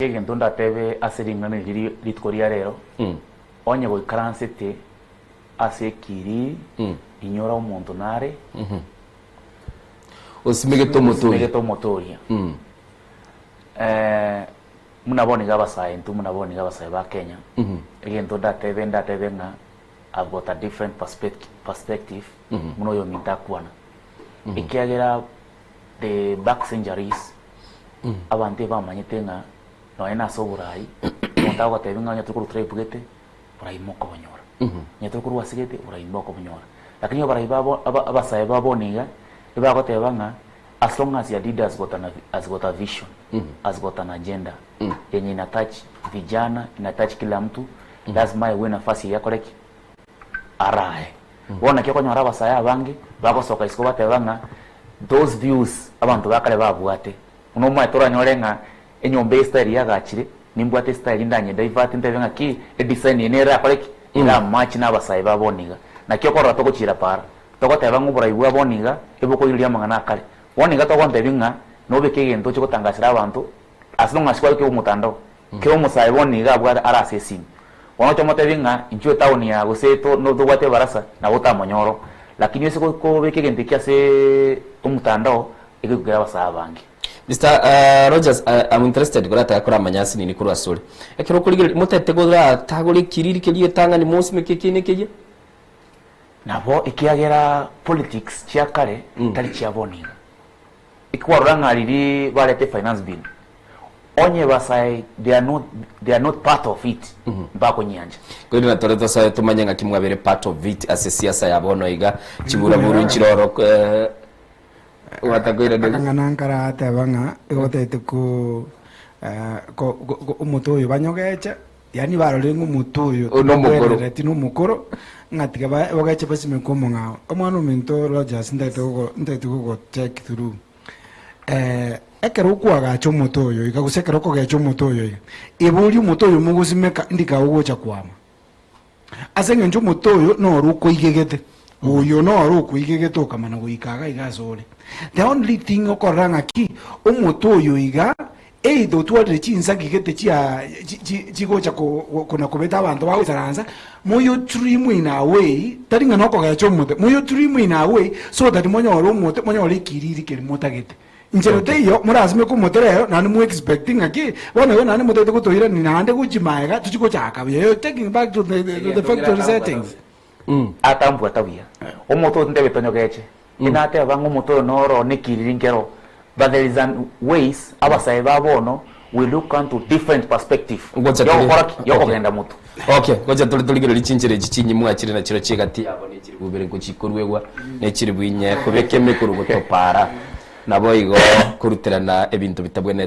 Egento ndatebe asiringana litkoria rero onye goikaransete asekiri inyora omuntu nare osimege tomotoria munaboniga abasaintu munaboniga abasae ba Kenya egento ndatebe nga I've got a different perspective muno yo mitakwana ikiagera the back injuries abante bamanyete nga no ena soburai montago atebinga nyatukuru trepugete urayimoko banyora nyatukuru wasigete urayimoko banyora lakini barayibabo abasaye baboniga ibagotebanga as long as your leader has got a vision has got an agenda yenye ina touch vijana ina touch kila mtu lazima iwe nafasi yako leki arae bona kyo konyora abasaye abange bagosoka isiko batebanga those views abantu bakale babwate uno mwa toranyorenga enyombe style yagachire nimbwate style ndanye divert ntebenga ki design yenera akoleki ila match n'abasaye baboniga nakyo korra tokuchira para tokoteba ngubura ibwa boniga eboko yiri mangana kale boniga tokontebinga nobeke gento cyo kutangasira abantu as long as kwalike umutando ke umusaye boniga abwa arasesini wono cyo motebinga incho town ya goseto no dogwate barasa na butamonyoro lakini yese ko beke gento kyase umutando ikugera abasaye bangi. Mr. Rogers, I'm interested kurata kura manyasi nini kuri asuri. Ekero kuri mutete godra tagori kiriri keliye tanga ni mosi mekekene keje. Nabo ikiagera politics cyakare tali cyaboninga. Ikwaranga riri barete finance bill. Onye basai they are not part of it. Bako nyanja. Kuri na toreto sa tumanyanga kimwabere part of it as siasa yabono iga kibura buru nchiroro watakwira nganankara atebanga igotete ku umutoyo banyogecha yani barolenga umutoyo no mukoro tino mukoro ngatiga bagache basime komonga omwana ominto Rogers ndete go check through ekero kwaga chomotoyo ikagusekero ko gacho motoyo iburi umutoyo mugusimeka ndika ugocha kwama asenge njo motoyo no ruko igegete uyo no ruko igegete okamana goikaga igasore. The only thing okoranga ki umutoyo iga eido tuwale chinsa gigete chia chigocha kuna kubeta abantu bawisaranza moyo dream in a way taringa noko ga chomote moyo dream in a way so that monyo mote monyo likiriri ke motagete injerote yo murazime ku moterero nani mu expecting aki bona yo nani motete kutoira ni nande kuchimaega tuchikocha akabiye taking back to the factory settings atambwa tabia omoto ndebe tonyogeche inate abangu moto noro nekiriringero but there is an ways abasaye babono we look into different perspective yo kugenda muto. Okay, ngoja tuligiro lichinjire gichinyi mwakire na kiro kigati abo nekiri bubere ko chikorwegwa nekiri bwinye kubekeme kuru gutopara nabo igo kuruterana ebintu bitabwe